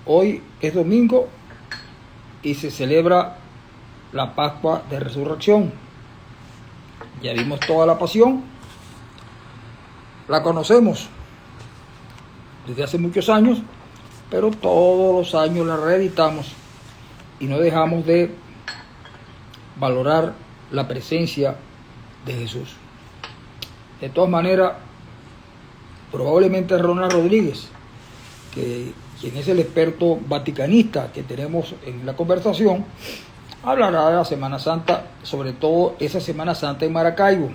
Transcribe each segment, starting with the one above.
Hoy es domingo y se celebra la Pascua de Resurrección. Ya vimos toda la pasión, la conocemos desde hace muchos años, pero todos los años la reeditamos y no dejamos de valorar la presencia de Jesús. De todas maneras, probablemente Ronald Rodríguez, quien es el experto vaticanista que tenemos en la conversación, hablará de la Semana Santa, sobre todo esa Semana Santa en Maracaibo.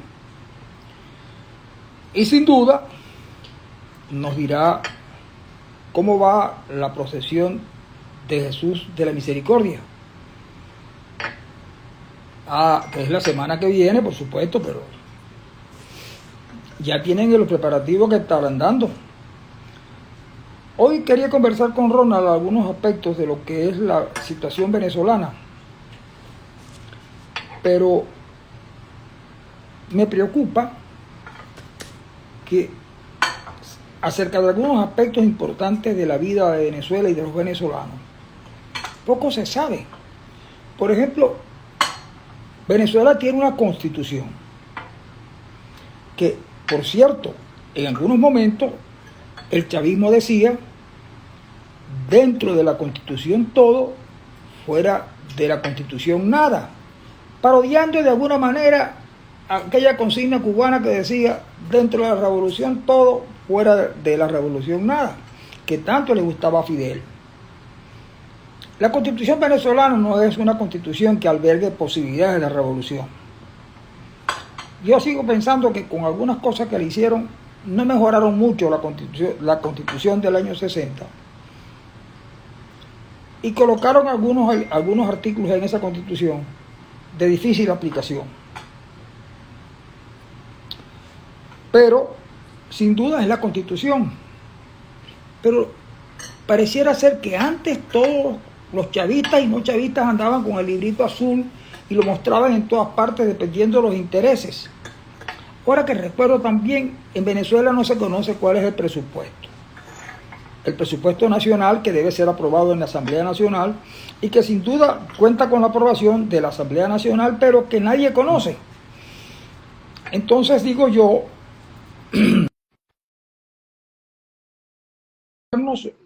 Y sin duda nos dirá cómo va la procesión de Jesús de la Misericordia. Que es la semana que viene, por supuesto, pero ya tienen los preparativos que estarán dando. Hoy quería conversar con Ronald algunos aspectos de lo que es la situación venezolana, pero me preocupa que acerca de algunos aspectos importantes de la vida de Venezuela y de los venezolanos, poco se sabe. Por ejemplo, Venezuela tiene una constitución que, por cierto, en algunos momentos el chavismo decía dentro de la constitución todo, fuera de la constitución nada, parodiando de alguna manera aquella consigna cubana que decía dentro de la revolución todo, fuera de la revolución nada, que tanto le gustaba a Fidel. La constitución venezolana no es una constitución que albergue posibilidades de la revolución. Yo sigo pensando que con algunas cosas que le hicieron no mejoraron mucho la constitución del año 60 y colocaron algunos artículos en esa constitución de difícil aplicación. Pero sin duda es la constitución. Pero pareciera ser que antes todos los chavistas y no chavistas andaban con el librito azul y lo mostraban en todas partes dependiendo de los intereses. Ahora que recuerdo también, en Venezuela no se conoce cuál es el presupuesto. El presupuesto nacional que debe ser aprobado en la Asamblea Nacional y que sin duda cuenta con la aprobación de la Asamblea Nacional, pero que nadie conoce. Entonces digo yo,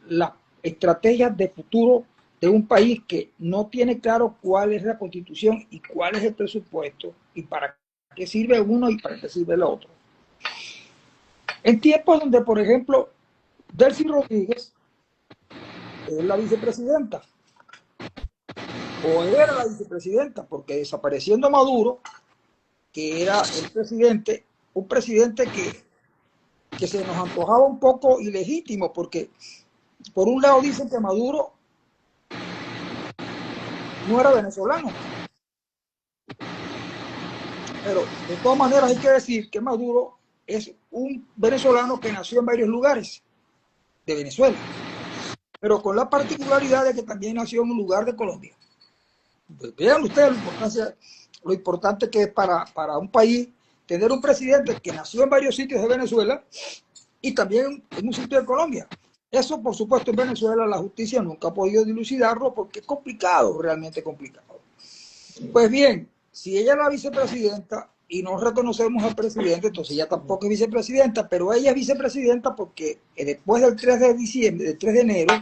las estrategias de futuro de un país que no tiene claro cuál es la constitución y cuál es el presupuesto y para qué sirve uno y para qué sirve el otro. En tiempos donde, por ejemplo, Delcy Rodríguez es la vicepresidenta, o era la vicepresidenta, porque desapareciendo Maduro, que era el presidente, un presidente que se nos antojaba un poco ilegítimo, porque por un lado dicen que Maduro no era venezolano, pero de todas maneras hay que decir que Maduro es un venezolano que nació en varios lugares de Venezuela, pero con la particularidad de que también nació en un lugar de Colombia. Vean ustedes lo importante que es para un país tener un presidente que nació en varios sitios de Venezuela y también en un sitio de Colombia. Eso, por supuesto, en Venezuela la justicia nunca ha podido dilucidarlo porque es complicado, realmente complicado. Pues bien, si ella es la vicepresidenta y no reconocemos al presidente, entonces ella tampoco es vicepresidenta, pero ella es vicepresidenta porque después del 3 de diciembre, del 3 de enero,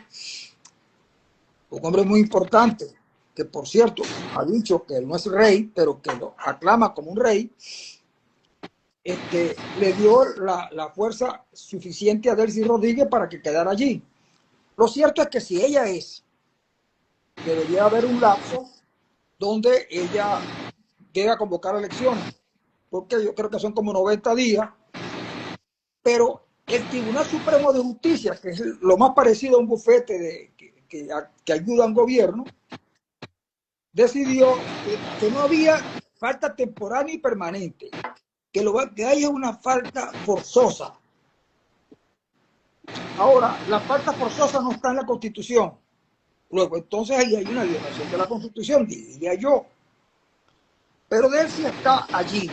un hombre muy importante, que por cierto ha dicho que él no es rey, pero que lo aclama como un rey, le dio la fuerza suficiente a Delcy Rodríguez para que quedara allí. Lo cierto es que si ella debería haber un lapso donde ella llegue a convocar elecciones, porque yo creo que son como 90 días, pero el Tribunal Supremo de Justicia, que es lo más parecido a un bufete que ayuda a un gobierno, decidió que no había falta temporal y permanente, que haya una falta forzosa. Ahora, la falta forzosa no está en la Constitución. Luego, entonces ahí hay una violación de la Constitución, diría yo. Pero Delcy está allí.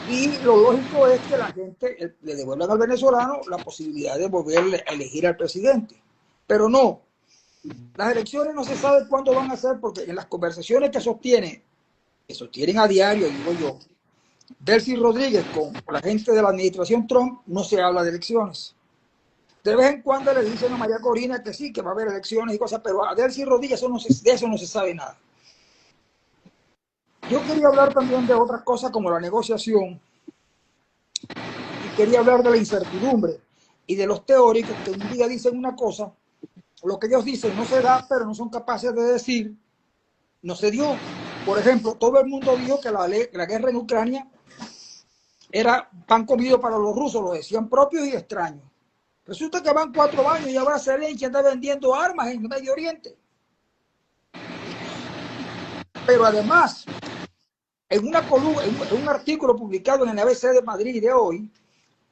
Y lo lógico es que la gente le devuelvan al venezolano la posibilidad de volver a elegir al presidente. Pero no, las elecciones no se sabe cuándo van a ser, porque en las conversaciones que sostienen a diario, digo yo, Delcy Rodríguez con la gente de la administración Trump, no se habla de elecciones. De vez en cuando le dicen a María Corina que sí, que va a haber elecciones y cosas, pero a Delcy Rodríguez de eso no se sabe nada. Yo quería hablar también de otras cosas como la negociación, y quería hablar de la incertidumbre y de los teóricos que un día dicen una cosa, lo que ellos dicen no se da, pero no son capaces de decir no se dio. Por ejemplo, todo el mundo dijo que la guerra en Ucrania era pan comido para los rusos, lo decían propios y extraños. Resulta que van 4 años y ahora Zelensky anda vendiendo armas en Medio Oriente. Pero además, en una columna, en un artículo publicado en el ABC de Madrid de hoy,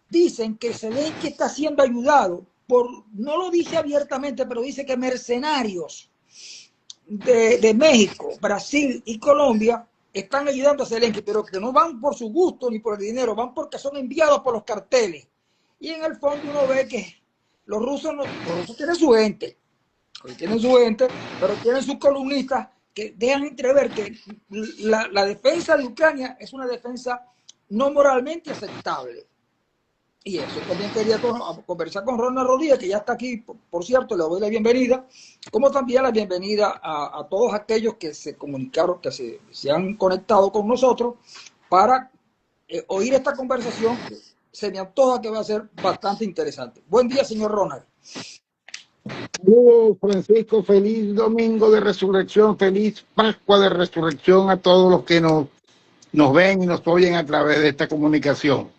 dicen que Zelensky está siendo ayudado por, no lo dice abiertamente, pero dice que mercenarios de México, Brasil y Colombia están ayudando a Zelensky, pero que no van por su gusto ni por el dinero, van porque son enviados por los carteles. Y en el fondo uno ve que los rusos tienen su gente, pero tienen sus columnistas que dejan entrever que la defensa de Ucrania es una defensa no moralmente aceptable. Y eso también quería conversar con Ronald Rodríguez, que ya está aquí, por cierto, le doy la bienvenida, como también la bienvenida a todos aquellos que se comunicaron, que se han conectado con nosotros para oír esta conversación, que se me antoja que va a ser bastante interesante. Buen día, señor Ronald. Francisco, feliz domingo de resurrección, feliz Pascua de resurrección a todos los que nos ven y nos oyen a través de esta comunicación.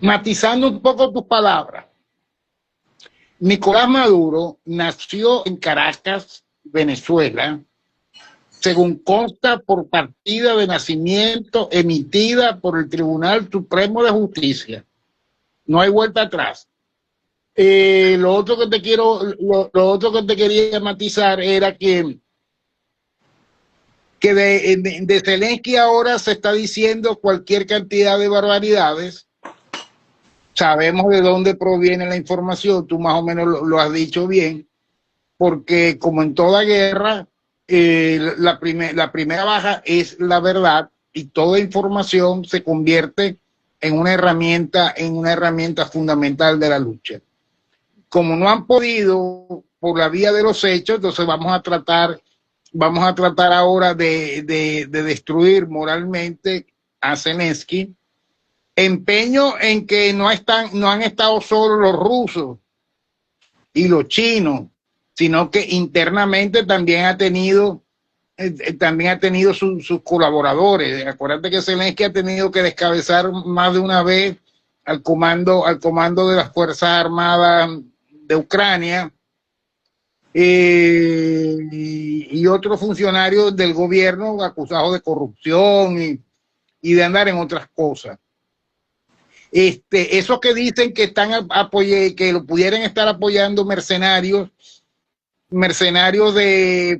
Matizando un poco tus palabras, Nicolás Maduro nació en Caracas, Venezuela, según consta por partida de nacimiento emitida por el Tribunal Supremo de Justicia. No hay vuelta atrás. Lo otro que te quería matizar era que de Zelensky ahora se está diciendo cualquier cantidad de barbaridades. Sabemos de dónde proviene la información, tú más o menos lo has dicho bien, porque como en toda guerra, la primera baja es la verdad y toda información se convierte en una herramienta fundamental de la lucha. Como no han podido por la vía de los hechos, entonces vamos a tratar ahora de destruir moralmente a Zelensky. Empeño en que no han estado solo los rusos y los chinos, sino que internamente también ha tenido sus colaboradores. Acuérdate que Zelensky ha tenido que descabezar más de una vez al comando de las Fuerzas Armadas de Ucrania y otros funcionarios del gobierno acusados de corrupción y de andar en otras cosas. Esos que dicen que que lo pudieran estar apoyando mercenarios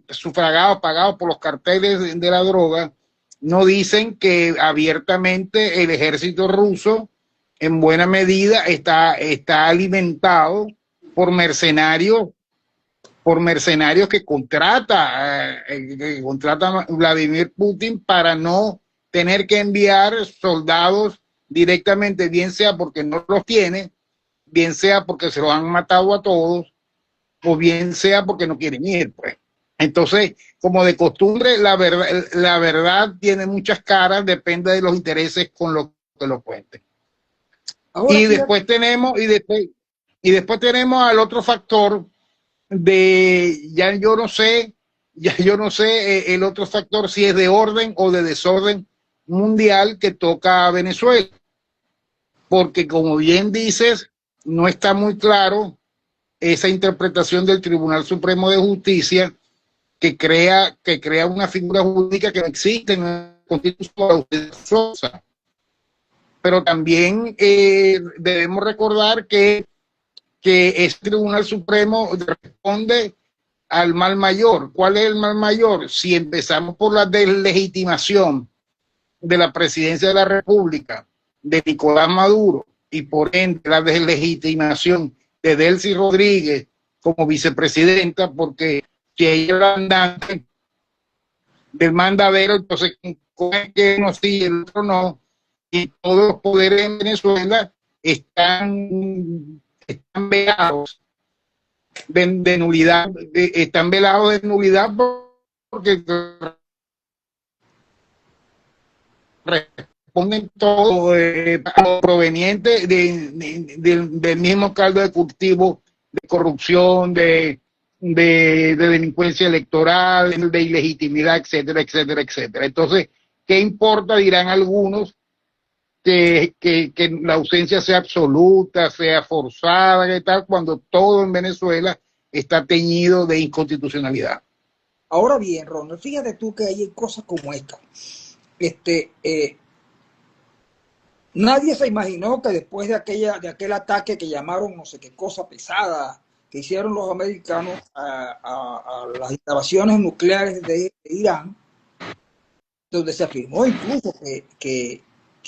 sufragados, pagados por los carteles de la droga, no dicen que abiertamente el ejército ruso en buena medida está alimentado por mercenarios que contrata Vladimir Putin para no tener que enviar soldados directamente, bien sea porque no los tiene, bien sea porque se los han matado a todos, o bien sea porque no quieren ir, pues. Entonces, como de costumbre, la verdad tiene muchas caras, depende de los intereses con los que lo cuenten. Y después tenemos al otro factor ya yo no sé el otro factor si es de orden o de desorden mundial que toca a Venezuela, porque como bien dices, no está muy claro esa interpretación del Tribunal Supremo de Justicia que crea una figura jurídica que no existe en la Constitución. Pero también debemos recordar que ese Tribunal Supremo responde al mal mayor. ¿Cuál es el mal mayor? Si empezamos por la deslegitimación de la presidencia de la República de Nicolás Maduro y por ende la deslegitimación de Delcy Rodríguez como vicepresidenta, porque si ella es la andante del mandadero, entonces que uno sí y el otro no, y todos los poderes en Venezuela están velados de nulidad, están velados de nulidad porque responden todo proveniente del mismo caldo de cultivo de corrupción, de delincuencia electoral, de ilegitimidad, etcétera, etcétera, etcétera. Entonces, ¿qué importa? Dirán algunos que la ausencia sea absoluta, sea forzada, que tal, cuando todo en Venezuela está teñido de inconstitucionalidad. Ahora bien, Ronald, fíjate tú que hay cosas como esta. Nadie se imaginó que después de aquel ataque que llamaron no sé qué cosa pesada que hicieron los americanos a las instalaciones nucleares de Irán, donde se afirmó incluso que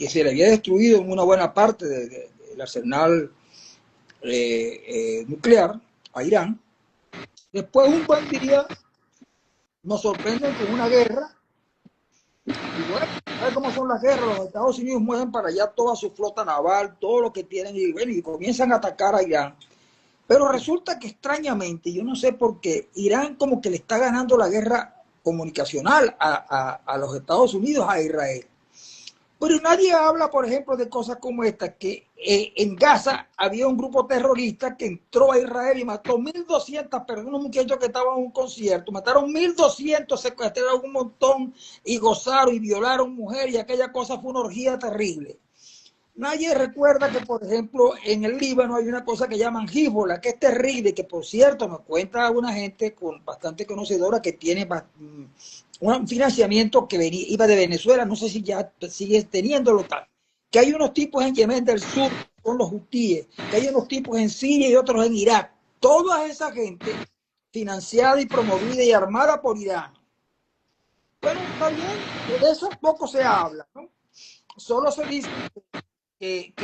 se le había destruido una buena parte del arsenal nuclear a Irán. Después, un buen día, nos sorprenden con una guerra. Y bueno, ¿sabes cómo son las guerras? Los Estados Unidos mueven para allá toda su flota naval, todo lo que tienen, y, bueno, y comienzan a atacar a Irán. Pero resulta que extrañamente, yo no sé por qué, Irán como que le está ganando la guerra comunicacional a los Estados Unidos, a Israel. Pero nadie habla, por ejemplo, de cosas como esta, que en Gaza había un grupo terrorista que entró a Israel y mató 1.200 personas, unos muchachos que estaban en un concierto, mataron 1.200, secuestraron un montón y gozaron y violaron mujeres y aquella cosa fue una orgía terrible. Nadie recuerda que, por ejemplo, en el Líbano hay una cosa que llaman Hezbollah, que es terrible, que por cierto me cuenta una gente bastante conocedora que tiene un financiamiento que iba de Venezuela, no sé si ya sigue teniéndolo tal, que hay unos tipos en Yemen del sur, con los hutíes, que hay unos tipos en Siria y otros en Irak. Toda esa gente financiada y promovida y armada por Irán. Bueno, está bien, de eso poco se habla, ¿no? Solo se dice que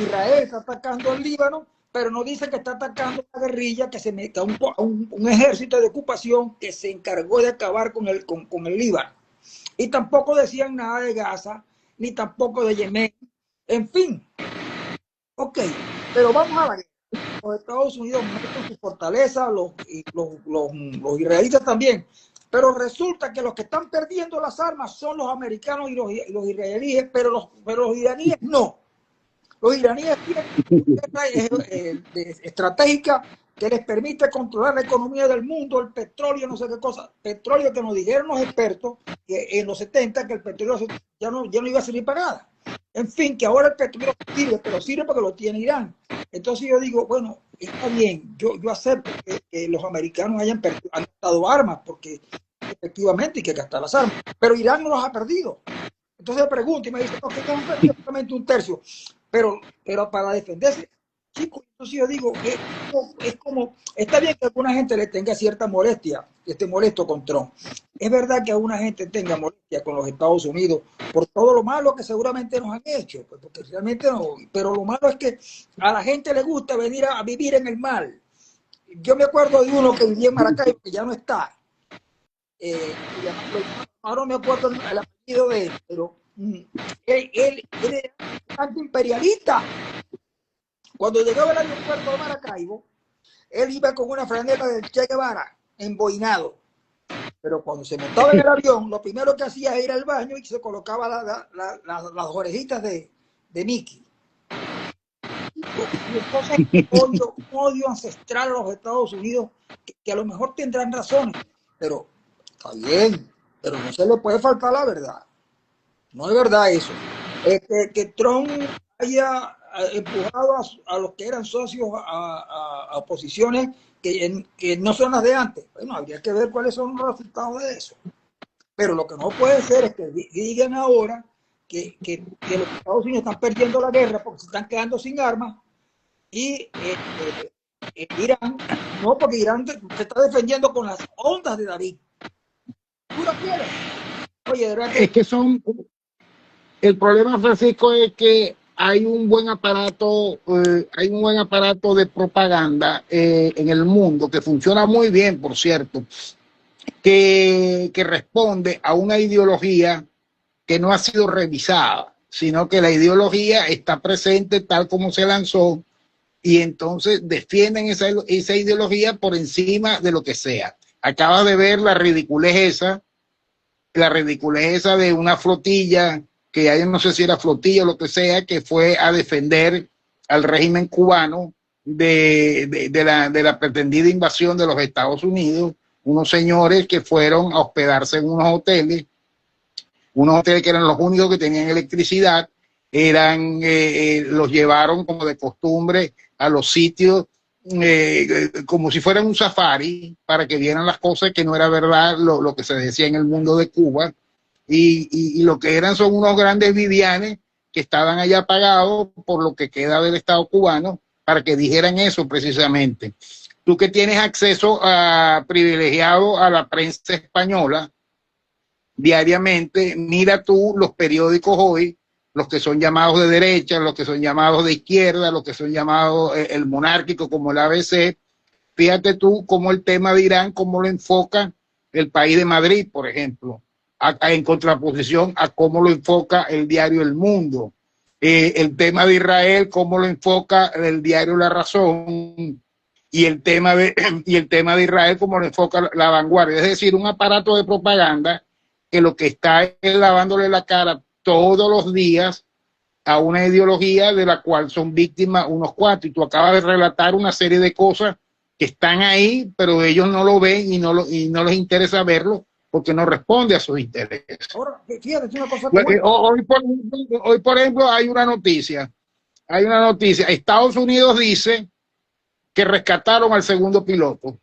Israel está atacando al Líbano, pero no dice que está atacando a la guerrilla, que se meta un ejército de ocupación que se encargó de acabar con el Líbano. Y tampoco decían nada de Gaza, ni tampoco de Yemen. En fin, ok, pero vamos a la guerra. Los Estados Unidos meten su fortaleza, los israelitas también. Pero resulta que los que están perdiendo las armas son los americanos y los israelíes, pero los iraníes no. Los iraníes tienen una estratégica que les permite controlar la economía del mundo, el petróleo, no sé qué cosa. Petróleo que nos dijeron los expertos que en los 70 que el petróleo ya no iba a servir para nada. En fin, que ahora el petróleo sirve, pero sirve porque lo tiene Irán. Entonces yo digo, bueno, está bien, yo acepto que los americanos han gastado armas, porque efectivamente hay que gastar las armas, pero Irán no los ha perdido. Entonces me pregunto y me dice, no, que han perdido solamente un tercio. Pero para defenderse, chicos, entonces yo digo, es como, está bien que a alguna gente le tenga cierta molestia, que esté molesto con Trump. Es verdad que a alguna gente tenga molestia con los Estados Unidos por todo lo malo que seguramente nos han hecho, pues, porque realmente no, pero lo malo es que a la gente le gusta venir a vivir en el mal. Yo me acuerdo de uno que vivía en Maracaibo, que ya no está. Ahora no me acuerdo el apellido de él, pero él era antiimperialista. Cuando llegaba al aeropuerto de Maracaibo, él iba con una franela del Che Guevara, emboinado. Pero cuando se montaba en el avión, lo primero que hacía era ir al baño y se colocaba las orejitas de Mickey. Y entonces odio ancestral a los Estados Unidos, que a lo mejor tendrán razones, pero está bien, pero no se le puede faltar la verdad. No es verdad eso. Que Trump haya empujado a los que eran socios a oposiciones que no son las de antes. Bueno, habría que ver cuáles son los resultados de eso. Pero lo que no puede ser es que digan ahora que los Estados Unidos están perdiendo la guerra porque se están quedando sin armas y Irán, no, porque Irán se está defendiendo con las ondas de David. ¿Tú lo quieres? Oye, de verdad es que son... El problema, Francisco, es que hay un buen aparato, de propaganda en el mundo que funciona muy bien, por cierto, que responde a una ideología que no ha sido revisada, sino que la ideología está presente tal como se lanzó y entonces defienden esa ideología por encima de lo que sea. Acabas de ver la ridiculez esa de una flotilla, que ya yo no sé si era flotilla o lo que sea, que fue a defender al régimen cubano de la pretendida invasión de los Estados Unidos, unos señores que fueron a hospedarse en unos hoteles que eran los únicos que tenían electricidad, los llevaron como de costumbre a los sitios como si fueran un safari para que vieran las cosas que no era verdad lo que se decía en el mundo de Cuba y lo que eran son unos grandes vivianes que estaban allá pagados por lo que queda del Estado cubano para que dijeran eso precisamente. Tú que tienes acceso privilegiado a la prensa española diariamente, mira tú los periódicos hoy, los que son llamados de derecha, los que son llamados de izquierda, los que son llamados el monárquico como el ABC. Fíjate tú cómo el tema de Irán, cómo lo enfoca el País de Madrid, por ejemplo, en contraposición a cómo lo enfoca el diario El Mundo. El tema de Israel, cómo lo enfoca el diario La Razón, y el tema de Israel, cómo lo enfoca La Vanguardia. Es decir, un aparato de propaganda que lo que está es lavándole la cara todos los días a una ideología de la cual son víctimas unos cuantos. Y tú acabas de relatar una serie de cosas que están ahí, pero ellos no lo ven y no les interesa verlo porque no responde a sus intereses. Ahora, fíjate, es una cosa Hoy, por ejemplo, hay una noticia. Estados Unidos dice que rescataron al segundo piloto.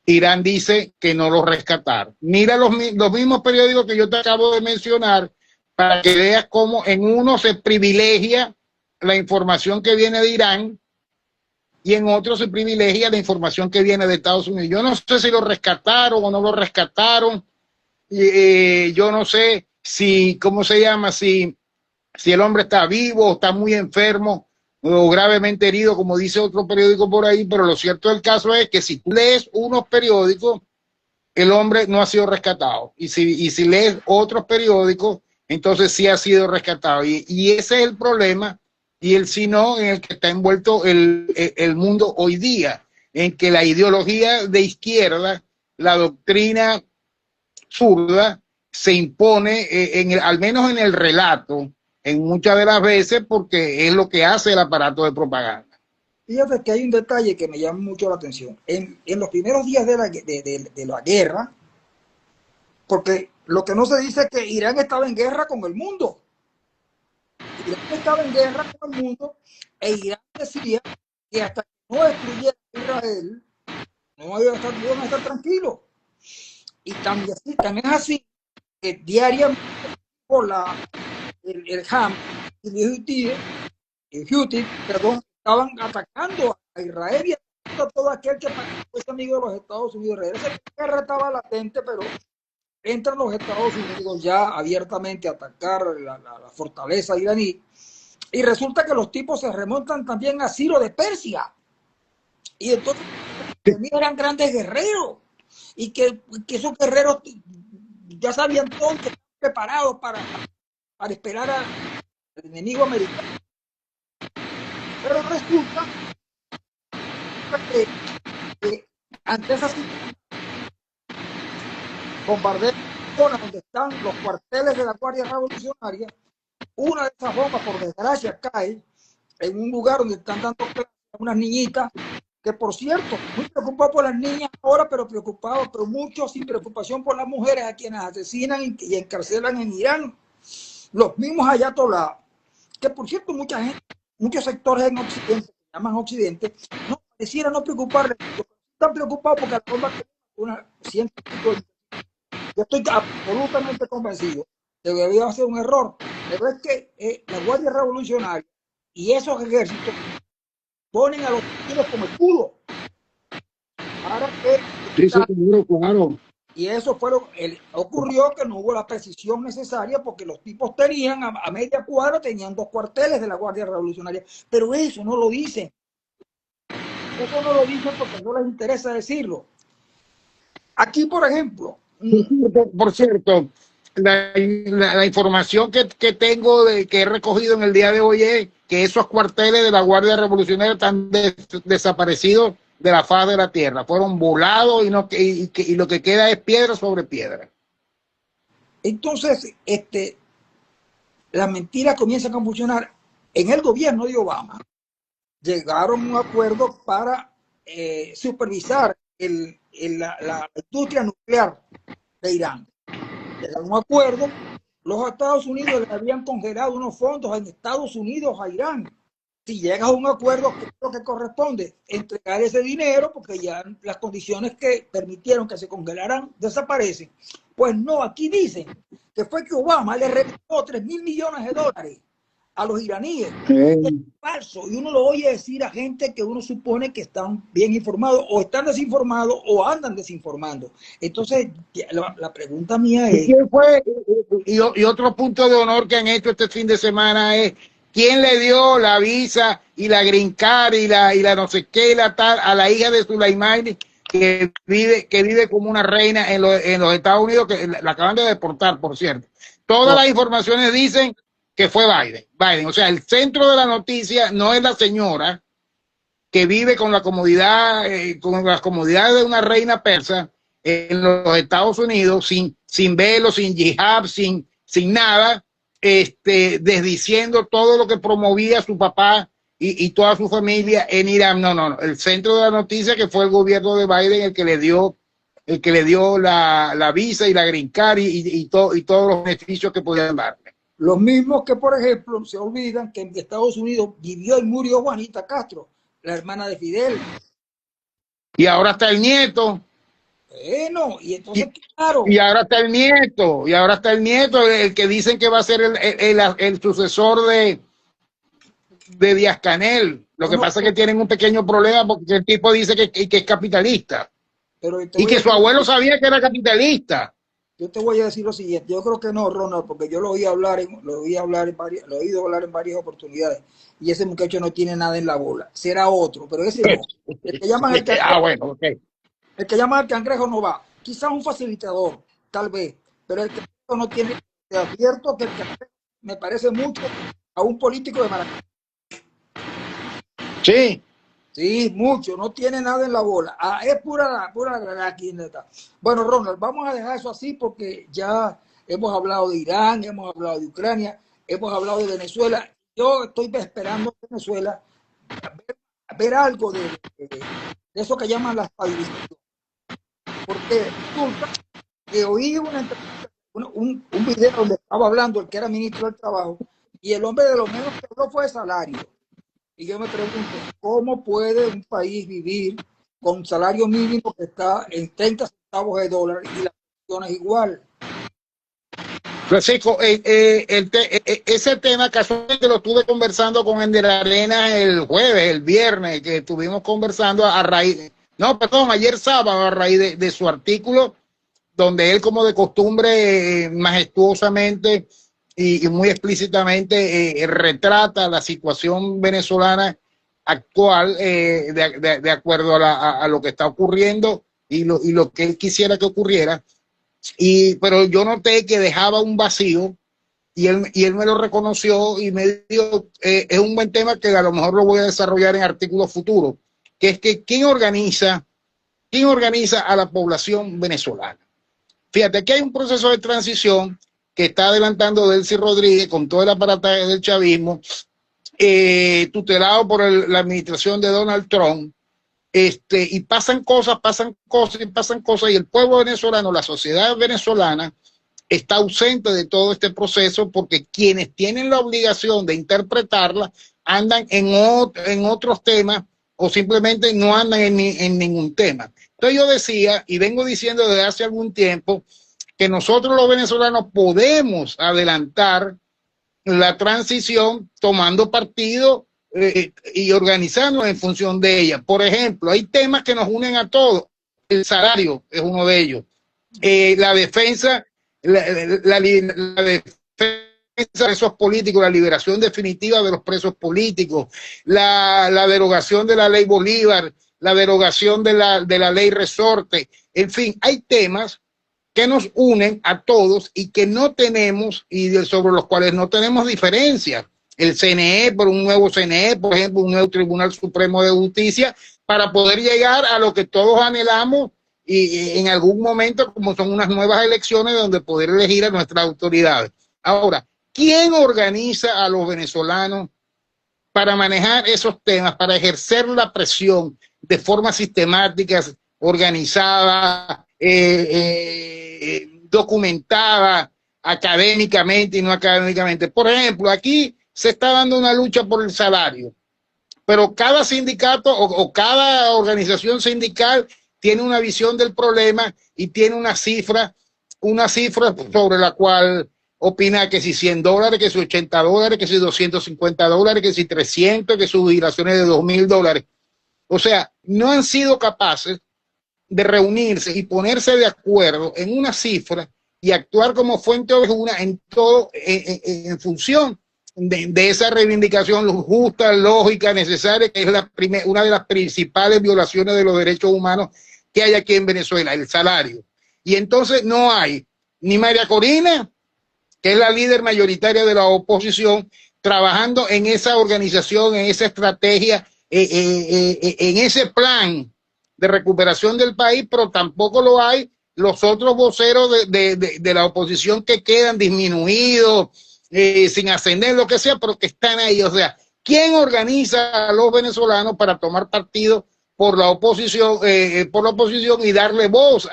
Irán dice que no lo rescataron. Mira los mismos periódicos que yo te acabo de mencionar para que veas cómo en uno se privilegia la información que viene de Irán y en otro se privilegia la información que viene de Estados Unidos. Yo no sé si lo rescataron o no lo rescataron. Yo no sé si, ¿cómo se llama? Si el hombre está vivo o está muy enfermo o gravemente herido, como dice otro periódico por ahí, pero lo cierto del caso es que si tú lees unos periódicos, el hombre no ha sido rescatado. Y si lees otros periódicos, entonces sí ha sido rescatado. Y ese es el problema y el sino en el que está envuelto el mundo hoy día, en que la ideología de izquierda, la doctrina zurda, se impone, al menos en el relato, en muchas de las veces, porque es lo que hace el aparato de propaganda. Fíjate que hay un detalle que me llama mucho la atención. En los primeros días de la guerra, porque lo que no se dice es que Irán estaba en guerra con el mundo. Irán estaba en guerra con el mundo e Irán decía que hasta que no destruyera Israel, no iban a estar tranquilos. Y también es así que diariamente por el Ham y el Houthi, perdón, estaban atacando a Israel y a todo aquel que fuese amigo de los Estados Unidos. Esa guerra estaba latente, pero entran los Estados Unidos ya abiertamente a atacar la fortaleza iraní. Y resulta que los tipos se remontan también a Ciro de Persia. Y entonces eran grandes guerreros. Y que esos guerreros ya sabían todo, que estaban preparados para esperar al enemigo americano. Pero resulta que ante esa bombardeo donde están los cuarteles de la Guardia Revolucionaria, una de esas bombas, por desgracia, cae en un lugar donde están dando clases a unas niñitas, que por cierto, muy preocupado por las niñas ahora, pero preocupado, pero mucho sin preocupación por las mujeres a quienes asesinan y encarcelan en Irán. Los mismos ayatolá, que por cierto muchos sectores en Occidente, que llaman Occidente, no pareciera no preocuparles, están preocupados porque la bomba que una científica. Yo estoy absolutamente convencido de que debía ser un error, pero es que la Guardia Revolucionaria y esos ejércitos ponen a los chinos como escudo para que sí, claro. Y eso fue ocurrió que no hubo la precisión necesaria porque los tipos tenían a media cuadra, tenían 2 cuarteles de la Guardia Revolucionaria. Pero eso no lo dicen. Eso no lo dicen porque no les interesa decirlo. Aquí, por ejemplo. Por cierto, la información que tengo, que he recogido en el día de hoy, es que esos cuarteles de la Guardia Revolucionaria están desaparecidos de la faz de la tierra. Fueron volados y lo que queda es piedra sobre piedra. Entonces, las mentiras comienzan a funcionar. En el gobierno de Obama llegaron a un acuerdo para supervisar la industria nuclear de Irán. Llegaron a un acuerdo. Los Estados Unidos le habían congelado unos fondos en Estados Unidos a Irán. Si llegas a un acuerdo, ¿qué es lo que corresponde? Entregar ese dinero, porque ya las condiciones que permitieron que se congelaran desaparecen. Pues no, aquí dicen que fue que Obama le regaló $3.000 millones a los iraníes. Es falso. Y uno lo oye decir a gente que uno supone que están bien informados, o están desinformados, o andan desinformando. Entonces, la pregunta mía es... ¿Quién fue? Y otro punto de honor que han hecho este fin de semana es: ¿quién le dio la visa y la green card y la no sé qué, la tal, a la hija de Soleimani, que vive como una reina en los Estados Unidos, que la acaban de deportar, por cierto? Todas las informaciones dicen que fue Biden. O sea, el centro de la noticia no es la señora que vive con la comodidad, con las comodidades de una reina persa en los Estados Unidos, sin velo, sin hijab, sin nada, desdiciendo todo lo que promovía su papá y toda su familia en Irán. No. El centro de la noticia, que fue el gobierno de Biden el que le dio la visa y la green card y todos los beneficios que podían darle. Los mismos que, por ejemplo, se olvidan que en Estados Unidos vivió y murió Juanita Castro, la hermana de Fidel. Y ahora está el nieto. Bueno, y entonces, claro. Y ahora está el nieto, el que dicen que va a ser el sucesor de Díaz-Canel. Lo que pasa es que tienen un pequeño problema porque el tipo dice que es capitalista. Y que su abuelo sabía que era capitalista. Yo te voy a decir lo siguiente: yo creo que no, Ronald, porque yo lo he oído hablar en varias oportunidades, y ese muchacho no tiene nada en la bola. Será otro, pero ese no. El que llaman el cangrejo, bueno, okay. El que llaman el cangrejo no va. Quizás un facilitador, tal vez, pero el cangrejo no tiene. Te advierto que el cangrejo me parece mucho a un político de Maracay. Sí. Sí, mucho, no tiene nada en la bola. Es pura aquí en esta. Bueno, Ronald, vamos a dejar eso así porque ya hemos hablado de Irán, hemos hablado de Ucrania, hemos hablado de Venezuela. Yo estoy esperando en Venezuela a ver algo de eso que llaman la estabilización. Porque resulta que oí un video donde estaba hablando el que era ministro del Trabajo, y el hombre de lo menos que habló fue de salario. Y yo me pregunto, ¿cómo puede un país vivir con un salario mínimo que está en 30 centavos de dólar y la pensión es igual? Francisco, ese tema casualmente lo estuve conversando con Ender Arenas el viernes, que estuvimos conversando ayer sábado, a raíz de su artículo, donde él, como de costumbre, majestuosamente y muy explícitamente retrata la situación venezolana actual, de acuerdo a lo que está ocurriendo y lo que él quisiera que ocurriera. Pero yo noté que dejaba un vacío y él me lo reconoció y me dijo, es un buen tema que a lo mejor lo voy a desarrollar en artículos futuros, que es que ¿quién organiza a la población venezolana? Fíjate, aquí hay un proceso de transición que está adelantando Delcy Rodríguez con todo el aparataje del chavismo, tutelado por la administración de Donald Trump, y pasan cosas, y el pueblo venezolano, la sociedad venezolana, está ausente de todo este proceso porque quienes tienen la obligación de interpretarla andan en otros temas o simplemente no andan en ningún tema. Entonces yo decía, y vengo diciendo desde hace algún tiempo, que nosotros los venezolanos podemos adelantar la transición tomando partido y organizándonos en función de ella. Por ejemplo, hay temas que nos unen a todos. El salario es uno de ellos. la defensa, la defensa de presos políticos, la liberación definitiva de los presos políticos, la derogación de la ley Bolívar, la derogación de la ley Resorte. En fin, hay temas que nos unen a todos y que no tenemos, y sobre los cuales no tenemos diferencias. El CNE, por un nuevo CNE, por ejemplo, un nuevo Tribunal Supremo de Justicia, para poder llegar a lo que todos anhelamos y en algún momento, como son unas nuevas elecciones, donde poder elegir a nuestras autoridades. Ahora, ¿quién organiza a los venezolanos para manejar esos temas, para ejercer la presión de forma sistemática, organizada, documentada, académicamente y no académicamente? Por ejemplo, aquí se está dando una lucha por el salario, pero cada sindicato o cada organización sindical tiene una visión del problema y tiene una cifra sobre la cual opina que si $100, que si $80, que si $250, que si 300, que sus jubilaciones de $2,000. O sea, no han sido capaces de reunirse y ponerse de acuerdo en una cifra y actuar como fuente ovejuna en todo, en función de esa reivindicación justa, lógica, necesaria, que es una de las principales violaciones de los derechos humanos que hay aquí en Venezuela, el salario. Y entonces no hay ni María Corina, que es la líder mayoritaria de la oposición, trabajando en esa organización, en esa estrategia, en ese plan de recuperación del país, pero tampoco lo hay los otros voceros de la oposición que quedan disminuidos, sin ascender, lo que sea, pero que están ahí. O sea, ¿quién organiza a los venezolanos para tomar partido por la oposición y darle voz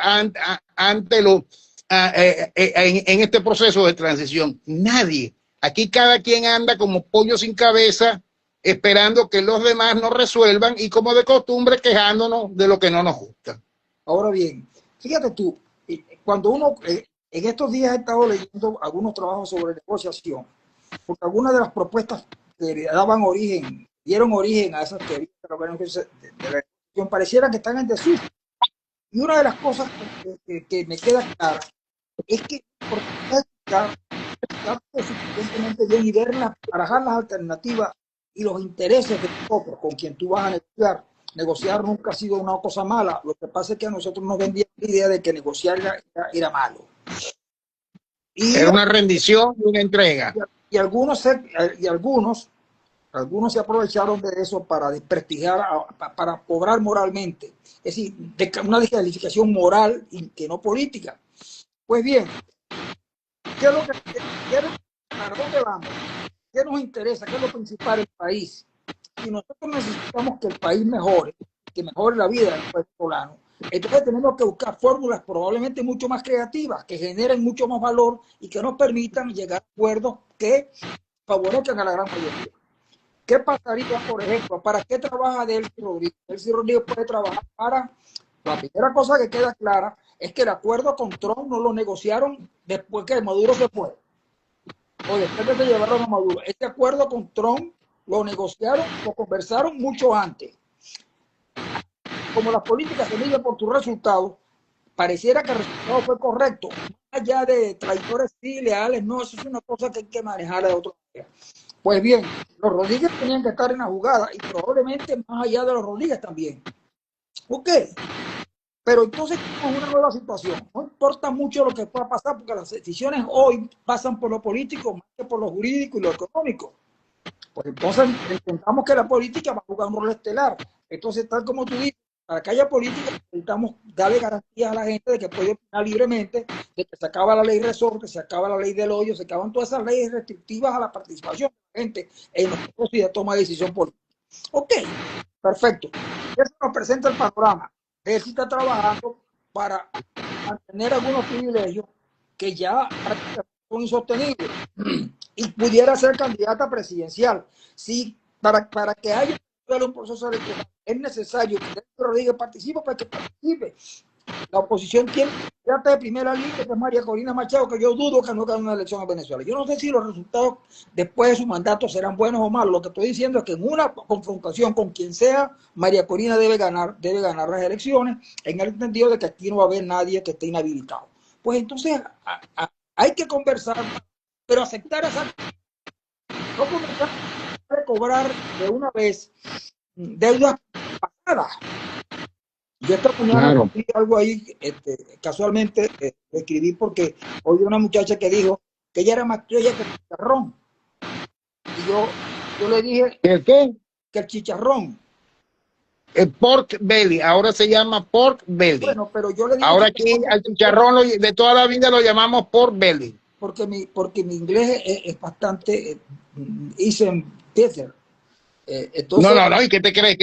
ante los en este proceso de transición? Nadie. Aquí cada quien anda como pollo sin cabeza, esperando que los demás nos resuelvan y, como de costumbre, quejándonos de lo que no nos gusta. Ahora bien, fíjate tú, cuando uno, en estos días he estado leyendo algunos trabajos sobre negociación, porque algunas de las propuestas que dieron origen a esas teorías de la negociación pareciera que están en desuso. Y una de las cosas que me queda clara es que por estar suficientemente bien y barajar las alternativas y los intereses de nosotros con quien tú vas a negociar. Negociar nunca ha sido una cosa mala. Lo que pasa es que a nosotros nos vendían la idea de que negociar era malo. Era una rendición y una entrega. Y algunos se aprovecharon de eso para desprestigiar, para cobrar moralmente. Es decir, una descalificación moral y que no política. Pues bien, ¿para dónde vamos? ¿Qué nos interesa? ¿Qué es lo principal del país? Si nosotros necesitamos que el país mejore, que mejore la vida del venezolano, entonces tenemos que buscar fórmulas probablemente mucho más creativas, que generen mucho más valor y que nos permitan llegar a acuerdos que favorezcan a la gran mayoría. ¿Qué pasaría, por ejemplo? ¿Para qué trabaja Delcy Rodríguez? Delcy Rodríguez puede trabajar para... La primera cosa que queda clara es que el acuerdo con Trump no lo negociaron después que Maduro se fue, o después de que llevaron a Maduro. Este acuerdo con Trump lo negociaron, lo conversaron mucho antes. Como las políticas se miden por tus resultados, pareciera que el resultado fue correcto. Más allá de traidores sí, leales, no, eso es una cosa que hay que manejar de otra manera. Pues bien, los Rodríguez tenían que estar en la jugada y probablemente más allá de los Rodríguez también. Ok, pero entonces tenemos una nueva situación. No importa mucho lo que pueda pasar porque las decisiones hoy pasan por lo político más que por lo jurídico y lo económico. Pues entonces intentamos que la política va a jugar un rol estelar. Entonces, tal como tú dices, para que haya política necesitamos darle garantías a la gente de que puede opinar libremente, de que se acaba la ley Resorte, se acaba la ley del hoyo, se acaban todas esas leyes restrictivas a la participación de la gente en los procesos de toma de decisión política. Ok, perfecto. Eso nos presenta el panorama. Él sí está trabajando para mantener algunos privilegios que ya son insostenibles y pudiera ser candidata presidencial. Sí, para que haya un proceso electoral es necesario que Delcy Rodríguez participe para que participe. La oposición tiene candidata de primera línea, que es María Corina Machado, que yo dudo que no gane una elección en Venezuela. Yo no sé si los resultados después de su mandato serán buenos o malos. Lo que estoy diciendo es que en una confrontación con quien sea, María Corina debe ganar las elecciones, en el entendido de que aquí no va a haber nadie que esté inhabilitado. pues entonces hay que conversar, pero aceptar esa, no comenzar a cobrar de una vez deudas pasadas. Yo esta mañana Claro. escribí algo ahí, casualmente escribí porque oí una muchacha que dijo que ella era más criolla que el chicharrón. Y yo le dije ¿El qué? que el chicharrón. El pork belly, ahora se llama pork belly. Bueno, pero yo le digo Ahora aquí chicharrón al chicharrón de toda la vida lo llamamos pork belly. porque mi inglés es bastante isn't better. No, Entonces, no, no, ¿y qué te crees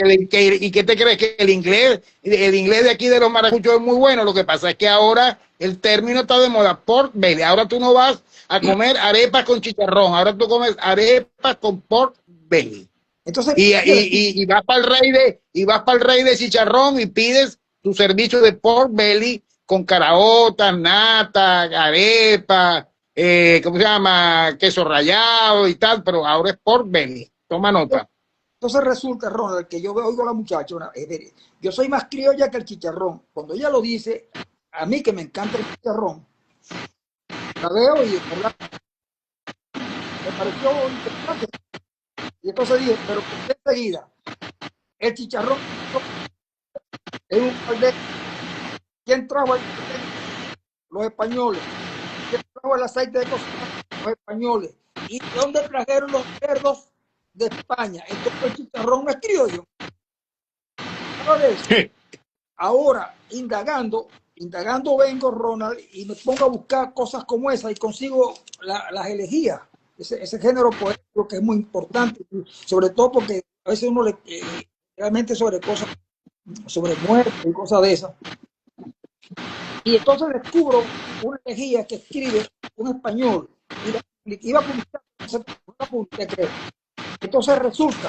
y qué te crees que el inglés de aquí de los maracuchos es muy bueno? Lo que pasa es que ahora el término está de moda, pork belly. Ahora tú no vas a comer arepas con chicharrón, ahora tú comes arepas con pork belly. entonces Y vas para el rey de chicharrón y pides tu servicio de pork belly con caraotas, nata, arepa, ¿cómo se llama? Queso rallado y tal, pero ahora es pork belly. Toma nota. entonces resulta, Ronald, que yo oigo a la muchacha, yo soy más criolla que el chicharrón. Cuando ella lo dice, a mí que me encanta el chicharrón, la veo y ¿verdad? Me pareció interesante. Y entonces dije, pero enseguida, el chicharrón es un caldero. ¿Quién trajo el Los españoles. ¿Quién trajo el aceite de cocina? Los españoles. ¿Y de dónde trajeron los cerdos? De España. Entonces el chicharrón es criollo. Ahora, indagando vengo, Ronald, y me pongo a buscar cosas como esa y consigo las elegías, ese género poético que es muy importante, sobre todo porque a veces uno realmente sobre cosas, sobre muerte y cosas de esas. Y entonces descubro una elegía que escribe un español, y iba a publicar, creo. Entonces resulta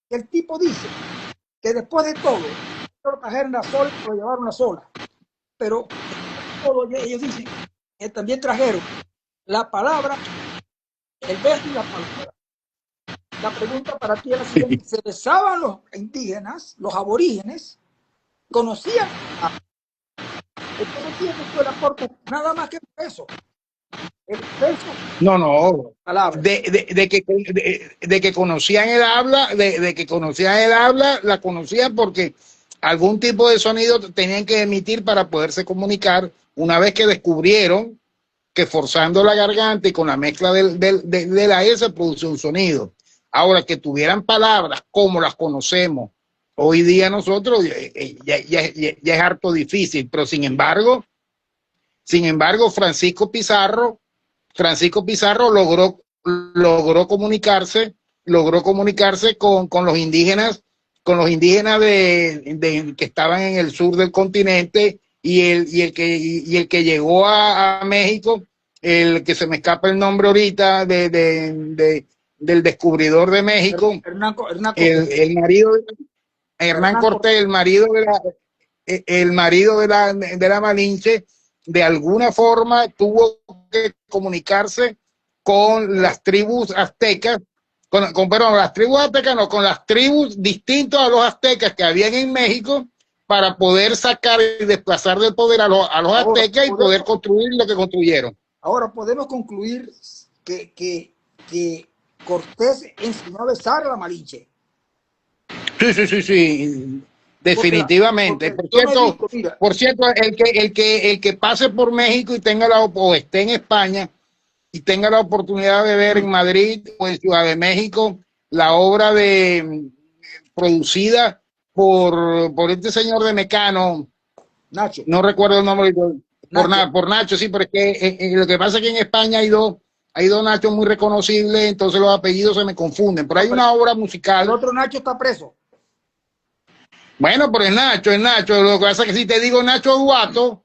que el tipo dice que después de todo, lo trajeron una sola, lo llevaron una sola. Pero todo, ellos dicen que también trajeron la palabra, el verso y la palabra. La pregunta para ti es la siguiente: ¿se besaban los indígenas, los aborígenes? ¿Conocían? Entonces tiene que el aporte nada más que el peso. El peso, No, no. palabra. De que conocían el habla, de que conocían el habla, la conocían porque algún tipo de sonido tenían que emitir para poderse comunicar. Una vez que descubrieron que forzando la garganta y con la mezcla del aire se produce un sonido. Ahora, que tuvieran palabras como las conocemos hoy día nosotros, ya es harto difícil, pero sin embargo, Francisco Pizarro logró comunicarse con los indígenas que estaban en el sur del continente y el que llegó a México, el que se me escapa el nombre ahorita del descubridor de México, Hernán el marido de Hernán Cortés, el marido de la Malinche, de alguna forma tuvo que comunicarse con las tribus aztecas, perdón, las tribus aztecas no, con las tribus distintas a los aztecas que habían en México para poder sacar y desplazar del poder a los aztecas y poder construir lo que construyeron. Ahora podemos concluir que Cortés enseñó a besar a la Malinche. Sí. Definitivamente. Por cierto, el que pase por México y o esté en España y tenga la oportunidad de ver en Madrid o en Ciudad de México la obra producida por este señor de Mecano, Nacho. No recuerdo el nombre, por Nacho, sí, pero es que lo que pasa es que en España hay dos Nachos muy reconocibles, entonces los apellidos se me confunden. Pero hay una obra musical. El otro Nacho está preso. Bueno, pero es Nacho. Lo que pasa es que si te digo Nacho Duato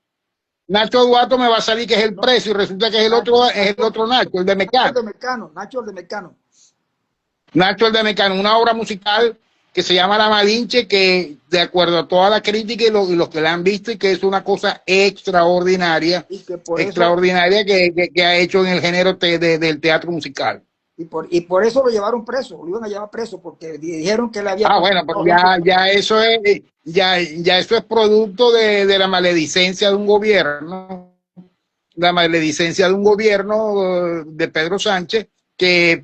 me va a salir que es el precio y resulta que es el otro Nacho, el de Mecano. Nacho el de Mecano. Nacho el de Mecano, una obra musical que se llama La Malinche, que de acuerdo a toda la crítica y los que la han visto, y que es una cosa extraordinaria, que ha hecho en el género del teatro musial. Y por eso lo llevaron preso, lo iban a llevar preso, porque dijeron que le había... bueno, pero ya eso es producto de la maledicencia de un gobierno. la maledicencia de un gobierno de Pedro Sánchez que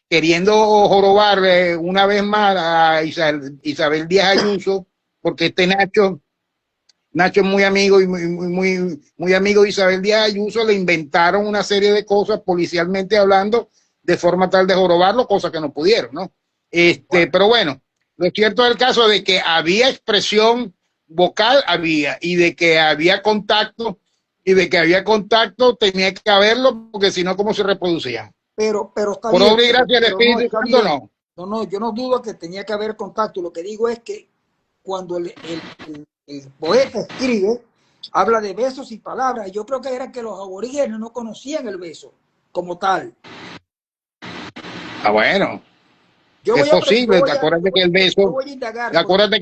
queriendo jorobar una vez más a Isabel Díaz Ayuso, porque Nacho es muy amigo y muy amigo de Isabel Díaz Ayuso, le inventaron una serie de cosas policialmente hablando de forma tal de jorobarlo, cosa que no pudieron, ¿no? Pero bueno, lo cierto del caso es de que había expresión vocal, y de que había contacto, tenía que haberlo, porque si no, ¿cómo se reproducían? Pero está Por bien. obra y gracia del Espíritu Santo, no. No, yo no dudo que tenía que haber contacto. Lo que digo es que cuando el poeta escribe, habla de besos y palabras. Yo creo que era que los aborígenes no conocían el beso como tal. Ah, bueno. Yo es posible, acuérdate que el beso, acuérdate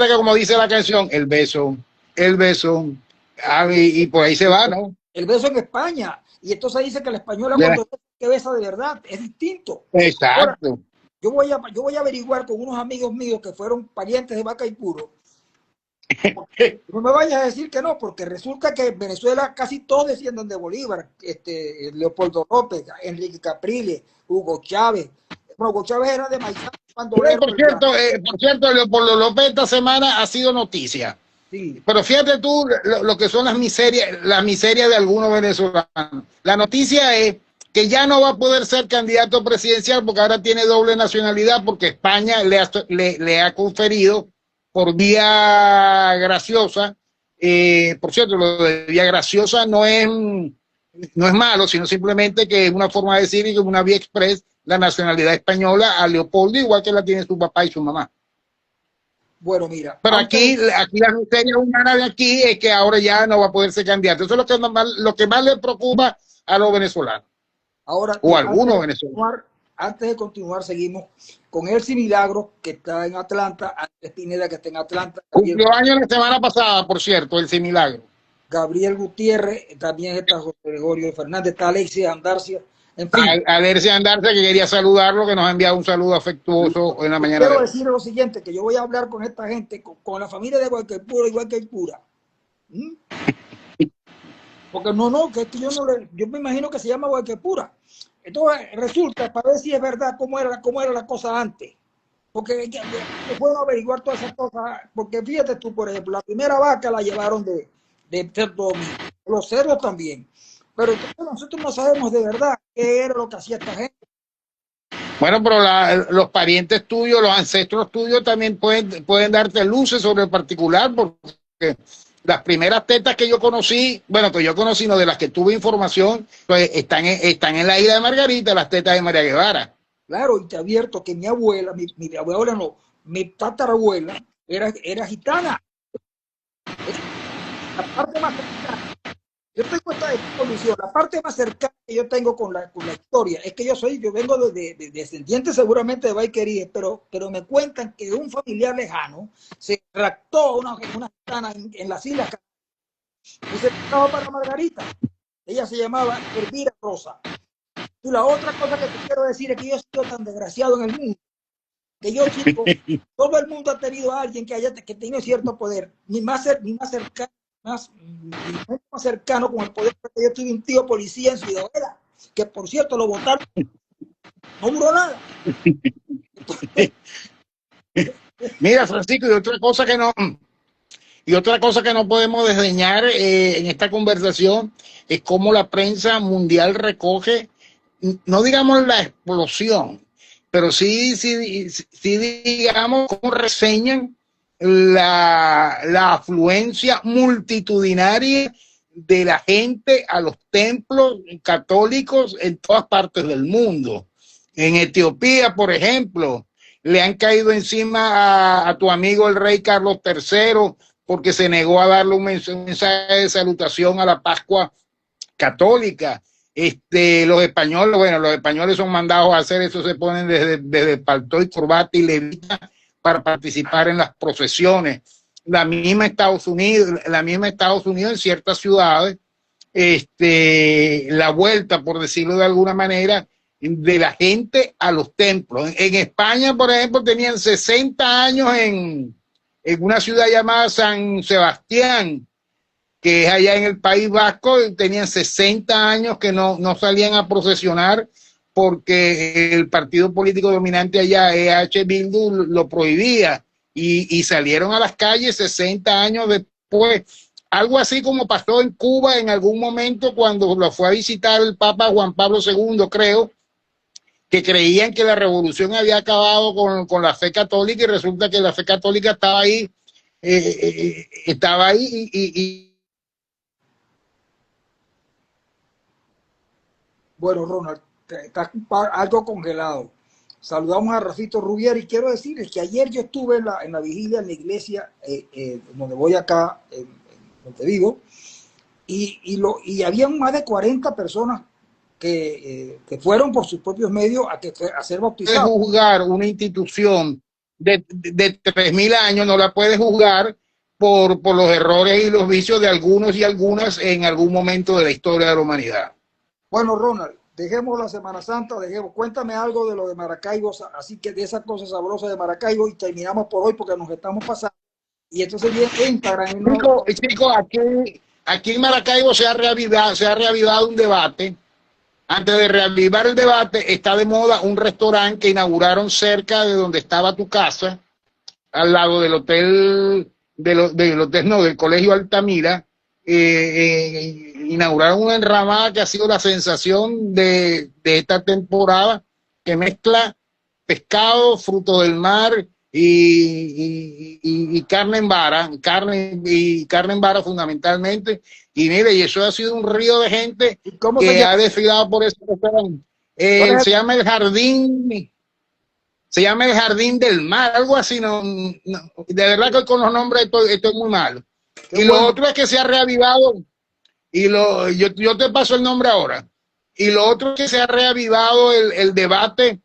que como dice la canción, el beso, y por ahí se va, ¿no? El beso en España, y entonces dice que la española cuando que besa de verdad, es distinto. Exacto. Ahora, yo voy a averiguar con unos amigos míos que fueron parientes de Vaca y Puro. No me vayas a decir que no, porque resulta que en Venezuela casi todos descienden de Bolívar, Leopoldo López, Enrique Capriles, Hugo Chávez. Bueno, Hugo Chávez era de Maizán, bandolero. Por cierto, Leopoldo López esta semana ha sido noticia. Sí. Pero fíjate tú lo que son las miserias de algunos venezolanos. La noticia es que ya no va a poder ser candidato presidencial porque ahora tiene doble nacionalidad, porque España le ha conferido por vía graciosa. Por cierto, lo de vía graciosa no es malo, sino simplemente que es una forma de decir, y como una vía express, la nacionalidad española a Leopoldo, igual que la tiene su papá y su mamá. Bueno, mira. Pero aquí la miseria humana de aquí es que ahora ya no va a poder ser candidato. Eso es lo que más le preocupa a los venezolanos. Ahora, o a algunos venezolanos. Antes de continuar, seguimos con Elsie Milagros, que está en Atlanta, Andrés Pineda, que está en Atlanta. Cumplió años la semana pasada, por cierto, Elsie Milagros. Gabriel Gutiérrez, también está José Gregorio Fernández, está Alexia Andarcia. En fin. Alexia Andarcia, que quería saludarlo, que nos ha enviado un saludo afectuoso en la mañana. Quiero decir lo siguiente, que yo voy a hablar con esta gente, con la familia de Guayquipura y Guayquipura. Porque yo me imagino que se llama Guayquipura. Entonces resulta, para ver si es verdad cómo era la cosa antes. Porque pueden averiguar todas esas cosas. Porque fíjate tú, por ejemplo, la primera vaca la llevaron de Santo Domingo. Los cerdos también. Pero nosotros no sabemos de verdad qué era lo que hacía esta gente. Bueno, pero los parientes tuyos, los ancestros tuyos también pueden darte luces sobre el particular, porque las primeras tetas que yo conocí, no, de las que tuve información, pues están en la isla de Margarita, las tetas de María Guevara. Claro, y te advierto que mi abuela, mi abuela no, mi tatarabuela era gitana. La parte más cercana. Yo tengo esta condición, la parte más cercana que yo tengo con la historia es que yo vengo de descendiente seguramente de Baikeríes, pero me cuentan que un familiar lejano se raptó una gitana en las islas y se trajo para Margarita. Ella se llamaba Elvira Rosa. Y la otra cosa que te quiero decir es que yo he sido tan desgraciado en el mundo que yo, chico, todo el mundo ha tenido a alguien que tiene cierto poder, ni más cercano con el poder, porque yo tuve un tío policía en Ciudadela, que por cierto lo votaron, no duró nada. Mira, Francisco, y otra cosa que no podemos desdeñar en esta conversación es cómo la prensa mundial recoge, no digamos la explosión, pero sí digamos cómo reseñan la afluencia multitudinaria de la gente a los templos católicos en todas partes del mundo. En Etiopía, por ejemplo, le han caído encima a tu amigo el rey Carlos III porque se negó a darle un mensaje de salutación a la Pascua católica. Los españoles son mandados a hacer eso, se ponen desde paltó y corbata y levita para participar en las procesiones. La misma Estados Unidos en ciertas ciudades, la vuelta, por decirlo de alguna manera, de la gente a los templos. En España, por ejemplo, tenían 60 años en una ciudad llamada San Sebastián, que es allá en el País Vasco, tenían 60 años que no salían a procesionar porque el partido político dominante allá, EH Bildu, lo prohibía y salieron a las calles 60 años después. Algo así como pasó en Cuba en algún momento cuando lo fue a visitar el Papa Juan Pablo II, creo, que creían que la revolución había acabado con la fe católica y resulta que la fe católica estaba ahí, Bueno, Ronald, está algo congelado. Saludamos a Rafito Rubier y quiero decirles que ayer yo estuve en la vigilia en la iglesia donde voy acá, donde vivo, y habían más de 40 personas que fueron por sus propios medios a ser bautizados. Juzgar una institución de 3.000 años, no la puedes juzgar por los errores y los vicios de algunos y algunas en algún momento de la historia de la humanidad. Bueno, Ronald, dejemos la Semana Santa, cuéntame algo de lo de Maracaibo, así que de esas cosas sabrosas de Maracaibo y terminamos por hoy porque nos estamos pasando. Y entonces viene Instagram. Chicos, aquí en Maracaibo se ha reavivado un debate. Antes de reavivar el debate, está de moda un restaurante que inauguraron cerca de donde estaba tu casa, al lado del hotel, del Colegio Altamira. Inauguraron una enramada que ha sido la sensación de esta temporada, que mezcla pescado, fruto del mar y carne en vara, carne en vara fundamentalmente. Y mire, y eso ha sido un río de gente que ha desfilado por ese restaurante. Se llama el Jardín del Mar, algo así. De verdad que con los nombres estoy muy malo. Y lo otro es que se ha reavivado, y yo te paso el nombre ahora. Y lo otro es que se ha reavivado el debate,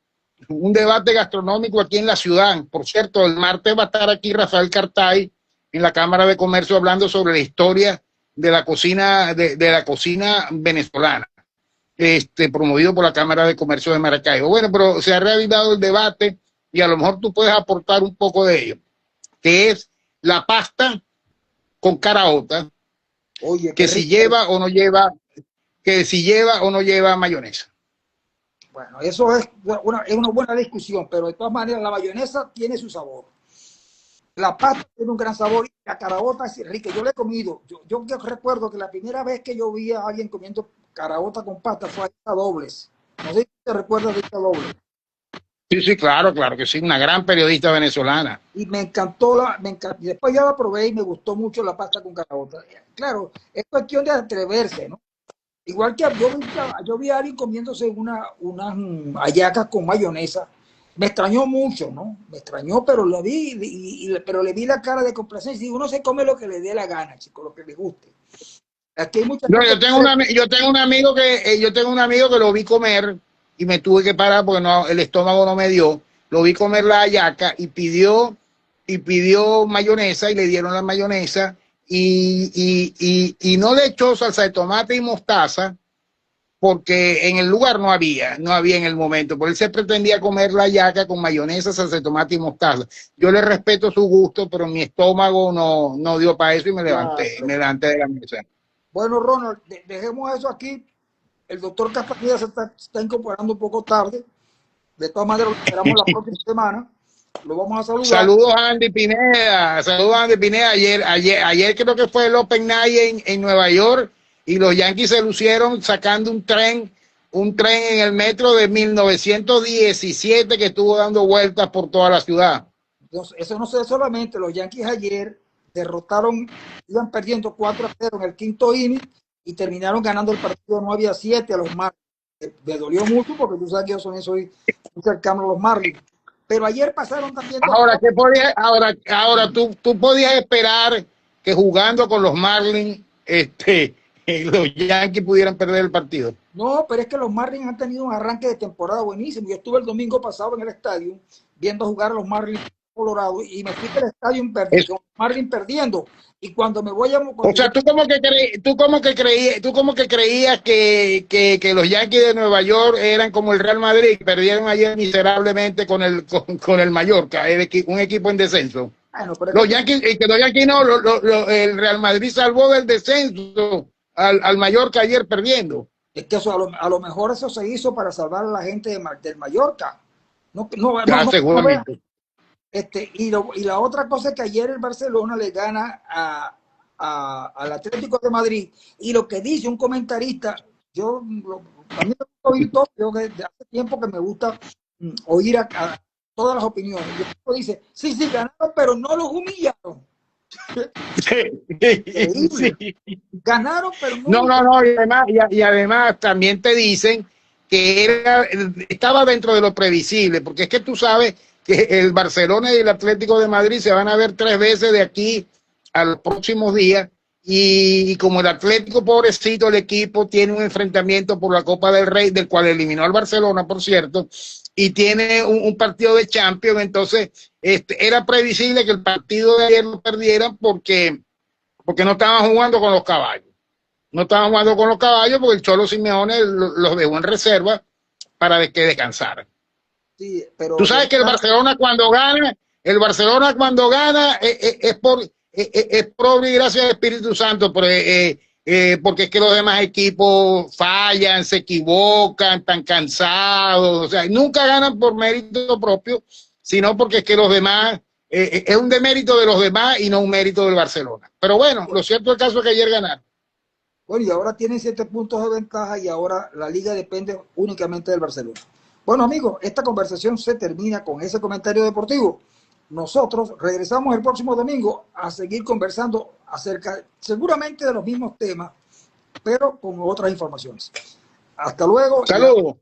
un debate gastronómico aquí en la ciudad. Por cierto, el martes va a estar aquí Rafael Cartay en la Cámara de Comercio hablando sobre la historia de la cocina, de la cocina venezolana, promovido por la Cámara de Comercio de Maracaibo. Bueno, pero se ha reavivado el debate y a lo mejor tú puedes aportar un poco de ello, que es la pasta con caraota. Oye, que si lleva o no lleva, mayonesa. Bueno, eso es una buena discusión, pero de todas maneras la mayonesa tiene su sabor. La pasta tiene un gran sabor y la caraota es rica. Yo la he comido. Yo recuerdo que la primera vez que yo vi a alguien comiendo caraota con pasta fue a Dobles. No sé si te recuerdas de esta Dobles. Sí, claro que sí, una gran periodista venezolana. Y me encantó, y después ya la probé y me gustó mucho la pasta con caraota. Claro, es cuestión de atreverse, ¿no? Igual que yo vi a alguien comiéndose unas hallacas con mayonesa. Me extrañó mucho, ¿no? Me extrañó, pero lo vi, pero le vi la cara de complacencia. Y uno se come lo que le dé la gana, chicos, lo que le guste. Aquí hay mucha yo tengo un amigo que lo vi comer y me tuve que parar porque el estómago no me dio. Lo vi comer la hallaca y pidió mayonesa y le dieron la mayonesa y no le echó salsa de tomate y mostaza porque en el lugar no había en el momento, porque él se pretendía comer la hallaca con mayonesa, salsa de tomate y mostaza. Yo le respeto su gusto, pero mi estómago no dio para eso y me levanté de la mesa. Bueno, Ronald, dejemos eso aquí. El doctor Castañeda se está incorporando un poco tarde. De todas maneras, lo esperamos la próxima semana. Lo vamos a saludar. Saludos a Andy Pineda. Ayer creo que fue el Open Night en Nueva York y los Yankees se lucieron sacando un tren en el metro de 1917 que estuvo dando vueltas por toda la ciudad. Entonces, eso no se ve solamente. Los Yankees ayer iban perdiendo 4-0 en el quinto inning y terminaron ganando el partido 9-7 a los Marlins. Me dolió mucho porque tú sabes que yo soy muy cercano a los Marlins. Pero ayer pasaron también... Ahora tú podías esperar que jugando con los Marlins los Yankees pudieran perder el partido. No, pero es que los Marlins han tenido un arranque de temporada buenísimo. Yo estuve el domingo pasado en el estadio viendo jugar a los Marlins Colorado y me fui al estadio con los Marlins perdiendo. Y cuando me voy a... O sea, tú como que creías que los Yankees de Nueva York eran como el Real Madrid, que perdieron ayer miserablemente con el Mallorca, un equipo en descenso. Bueno, pero Los Yankees, que los Yankees no, el Real Madrid salvó del descenso al Mallorca ayer perdiendo. es que eso, a lo mejor eso se hizo para salvar a la gente del Mallorca. No, Seguramente. Y la otra cosa es que ayer el Barcelona le gana al Atlético de Madrid. Y lo que dice un comentarista, a mí me gusta oír todo, yo desde hace tiempo que me gusta oír a todas las opiniones. Y el dice, sí, ganaron, pero no los humillaron. Sí. Ganaron, pero no. No, y además también te dicen que estaba dentro de lo previsible, porque es que tú sabes que el Barcelona y el Atlético de Madrid se van a ver 3 veces de aquí a los próximos días, y como el Atlético, pobrecito, el equipo tiene un enfrentamiento por la Copa del Rey, del cual eliminó al Barcelona, por cierto, y tiene un partido de Champions, entonces era previsible que el partido de ayer lo perdieran porque no estaban jugando con los caballos. No estaban jugando con los caballos porque el Cholo Simeone los dejó en reserva para que descansaran. Sí, pero tú sabes que el Barcelona cuando gana es por obra y gracia del Espíritu Santo, porque es que los demás equipos fallan, se equivocan, están cansados, o sea, nunca ganan por mérito propio, sino porque es que los demás, es un demérito de los demás y no un mérito del Barcelona. Pero bueno, lo cierto del caso es que ayer ganaron. Bueno, y ahora tienen 7 puntos de ventaja y ahora la liga depende únicamente del Barcelona. Bueno, amigos, esta conversación se termina con ese comentario deportivo. Nosotros regresamos el próximo domingo a seguir conversando acerca seguramente de los mismos temas, pero con otras informaciones. Hasta luego. Saludos.